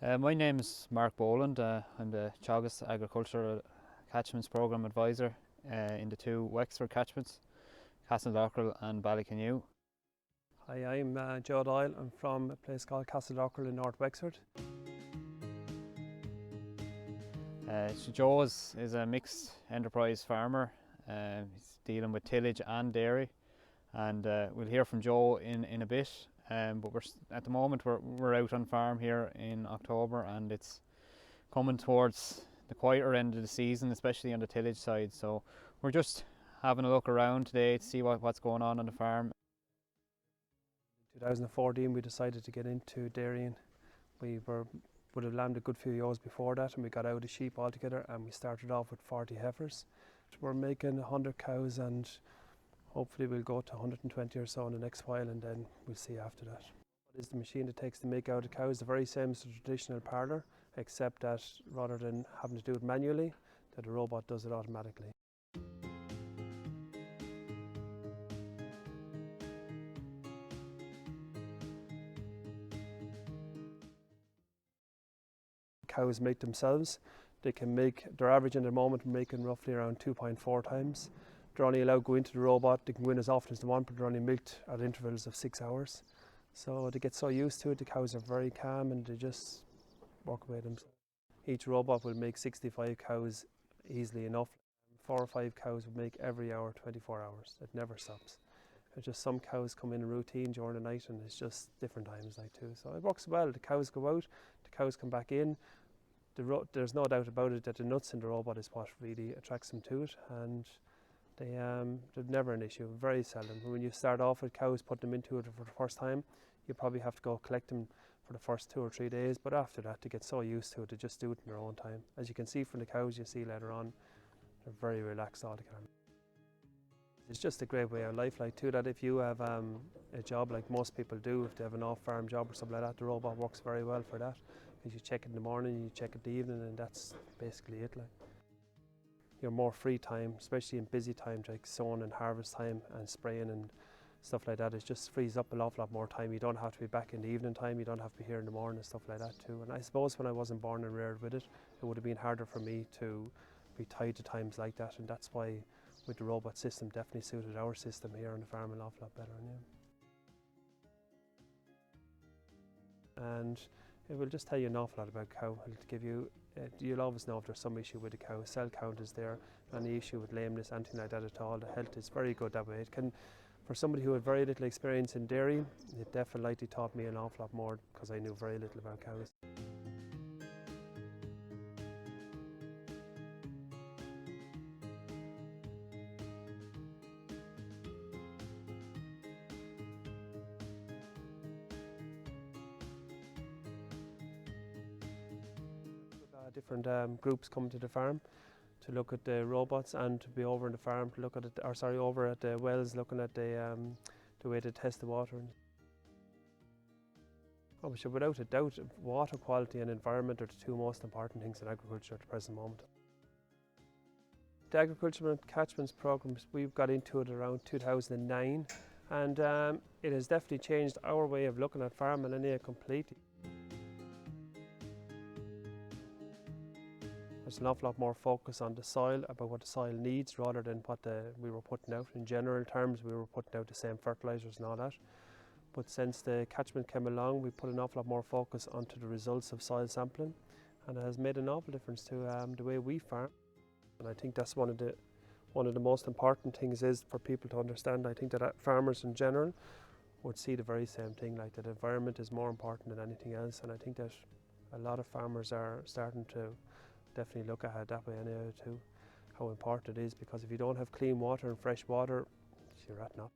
My name is Mark Boland. I'm the Teagasc Agricultural Catchments Programme Advisor in the two Wexford catchments, Castledockrell and Ballyconnew. Hi, I'm Doyle. I'm from a place called Castledockrell in North Wexford. Joe is a mixed enterprise farmer. He's dealing with tillage and dairy, and we'll hear from Joe in a bit. But at the moment we're out on farm here in October, and it's coming towards the quieter end of the season, especially on the tillage side. So we're just having a look around today to see what's going on the farm. In 2014 we decided to get into dairying. We would have lambed a good few years before that, and we got out of sheep altogether, and we started off with 40 heifers. We're making 100 cows, and hopefully we'll go to 120 or so in the next while, and then we'll see after that. What is the machine it takes to make out a cow is the very same as a traditional parlour, except that rather than having to do it manually, that a robot does it automatically. Cows milk themselves. They can make, their average in the moment making roughly around 2.4 times. They're only allowed to go into the robot. They can go in as often as they want, but they're only milked at intervals of 6 hours. So they get so used to it, the cows are very calm and they just work away themselves. Each robot will make 65 cows easily enough. 4 or 5 cows will make every hour, 24 hours. It never stops. It's just some cows come in routine during the night, and it's just different times like too. So it works well. The cows go out, the cows come back in. There's no doubt about it that the nuts in the robot is what really attracts them to it, and they're never an issue, very seldom. When you start off with cows, put them into it for the first time, you probably have to go collect them for the first 2 or 3 days, but after that they get so used to it, they just do it in their own time. As you can see from the cows you see later on, they're very relaxed altogether. It's just a great way of life, like too, that if you have a job like most people do, if they have an off-farm job or something like that, the robot works very well for that, because you check it in the morning, you check it in the evening, and that's basically it. Like, you're more free time, especially in busy times like sowing and harvest time and spraying and stuff like that. It just frees up an awful lot more time. You don't have to be back in the evening time, you don't have to be here in the morning and stuff like that too. And I suppose when I wasn't born and reared with it, it would have been harder for me to be tied to times like that, and that's why with the robot system definitely suited our system here on the farm an awful lot better. Yeah. And it will just tell you an awful lot about cow. It'll give you, you'll always know if there's some issue with the cow. Cell count is there, any issue with lameness, anything like that at all. The health is very good that way. It can, for somebody who had very little experience in dairy, it definitely taught me an awful lot more because I knew very little about cows. Different groups come to the farm to look at the robots and to be over in the farm to look at it, or sorry, over at the wells looking at the way to test the water. Oh, sure, without a doubt, water quality and environment are the two most important things in agriculture at the present moment. The Agricultural Catchments Programme, we've got into it around 2009, and it has definitely changed our way of looking at farming and completely. There's an awful lot more focus on the soil, about what the soil needs, rather than what we were putting out. In general terms, we were putting out the same fertilisers and all that. But since the catchment came along, we put an awful lot more focus onto the results of soil sampling, and it has made an awful difference to the way we farm. And I think that's one of the most important things is for people to understand. I think that farmers in general would see the very same thing, like that the environment is more important than anything else. And I think that a lot of farmers are starting to definitely look at it that way anyway too, how important it is, because if you don't have clean water and fresh water, you're at naught.